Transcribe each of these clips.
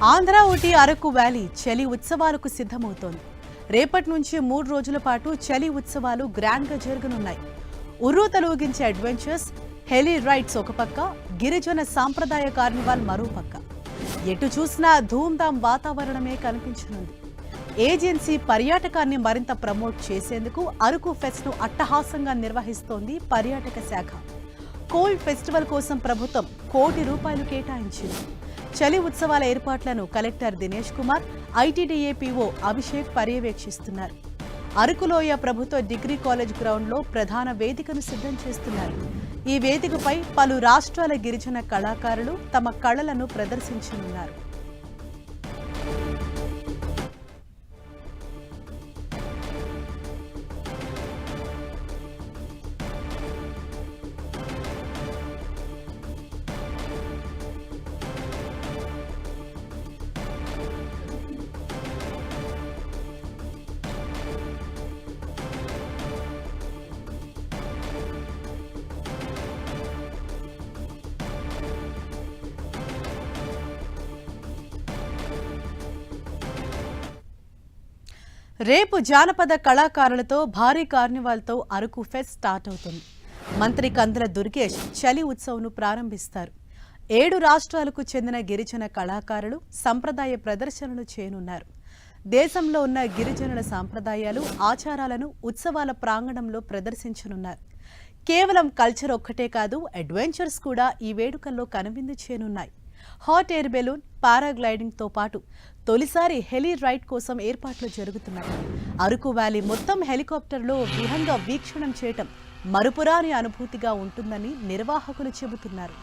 Andhra Ooty Araku valley చలి ఉత్సవాలకు సిద్ధమవుతోంది. రేపటి నుంచి 3 రోజుల పాటు చలి ఉత్సవాలు గ్రాండ్గా జరగనున్నాయి. ఉర్రూతలూగించే అడ్వెంచర్స్, హెలీ రైడ్స్ ఒక పక్క, గిరిజన సాంప్రదాయ కార్నివాల్ మరో పక్క. ఎటు చూసినా ధూమ్ధాం వాతావరణమే కనిపించనుంది. ఏజెన్సీ పర్యాటకాన్ని మరింత ప్రమోట్ చేసేందుకు అరకు ఫెస్ట్ను అట్టహాసంగా నిర్వహిస్తోంది పర్యాటక శాఖ. కోల్డ్ ఫెస్టివల్ కోసం ప్రభుత్వం ₹1 కోటి కేటాయించింది. చలి ఉత్సవాల ఏర్పాట్లను collector Dinesh Kumar, ITDA PO Abhishek పర్యవేక్షిస్తున్నారు. అరకులోయ ప్రభుత్వ డిగ్రీ కాలేజ్ గ్రౌండ్లో ప్రధాన వేదికను సిద్ధం చేస్తున్నారు. ఈ వేదికపై పలు రాష్ట్రాల గిరిజన కళాకారులు తమ కళలను ప్రదర్శించనున్నారు. రేపు జానపద కళాకారులతో భారీ కార్నివాల్తో అరకు ఫెస్ట్ స్టార్ట్ అవుతుంది. మంత్రి కందుల దుర్గేష్ చలి ఉత్సవ్ను ప్రారంభిస్తారు. 7 రాష్ట్రాలకు చెందిన గిరిజన కళాకారులు సంప్రదాయ ప్రదర్శనలు చేయనున్నారు. దేశంలో ఉన్న గిరిజనుల సాంప్రదాయాలు, ఆచారాలను ఉత్సవాల ప్రాంగణంలో ప్రదర్శించనున్నారు. కేవలం కల్చర్ ఒక్కటే కాదు, అడ్వెంచర్స్ కూడా ఈ వేడుకల్లో కనువిందు చేయనున్నాయి. హాట్ ఎయిర్ బెలూన్, పారాగ్లైడింగ్తో పాటు తొలిసారి హెలీ రైడ్ కోసం ఏర్పాట్లు జరుగుతున్నాయి. అరకు వ్యాలీ మొత్తం హెలికాప్టర్లో విహంగ వీక్షణం చేయటం మరుపురాని అనుభూతిగా ఉంటుందని నిర్వాహకులు చెబుతున్నారు.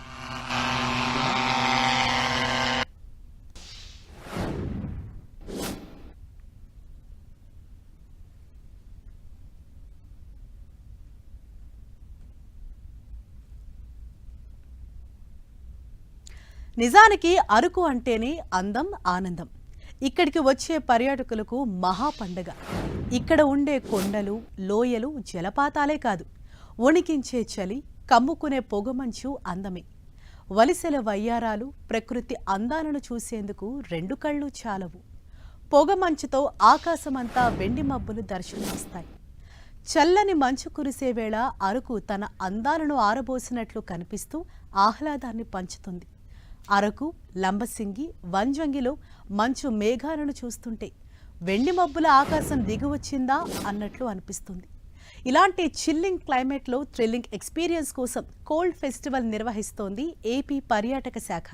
నిజానికి అరకు అంటేనే అందం, ఆనందం. ఇక్కడికి వచ్చే పర్యాటకులకు మహా పండగ. ఇక్కడ ఉండే కొండలు, లోయలు, జలపాతాలే కాదు, వణికించే చలి, కమ్ముకునే పొగమంచు అందమే. వలిసెల వయ్యారాలు, ప్రకృతి అందాలను చూసేందుకు 2 కళ్ళు చాలవు. పొగమంచుతో ఆకాశమంతా వెండి మబ్బులు దర్శనమిస్తాయి. చల్లని మంచు కురిసే వేళ అరకు తన అందాలను ఆరబోసినట్లు కనిపిస్తూ ఆహ్లాదాన్ని పంచుతుంది. అరకు, లంబసింగి, వంజంగిలో మంచు మేఘాలను చూస్తుంటే వెండి మబ్బుల ఆకాశం దిగివచ్చిందా అన్నట్లు అనిపిస్తుంది. ఇలాంటి చిల్లింగ్ క్లైమేట్లో థ్రిల్లింగ్ ఎక్స్పీరియన్స్ కోసం కోల్డ్ ఫెస్టివల్ నిర్వహిస్తోంది ఏపీ పర్యాటక శాఖ.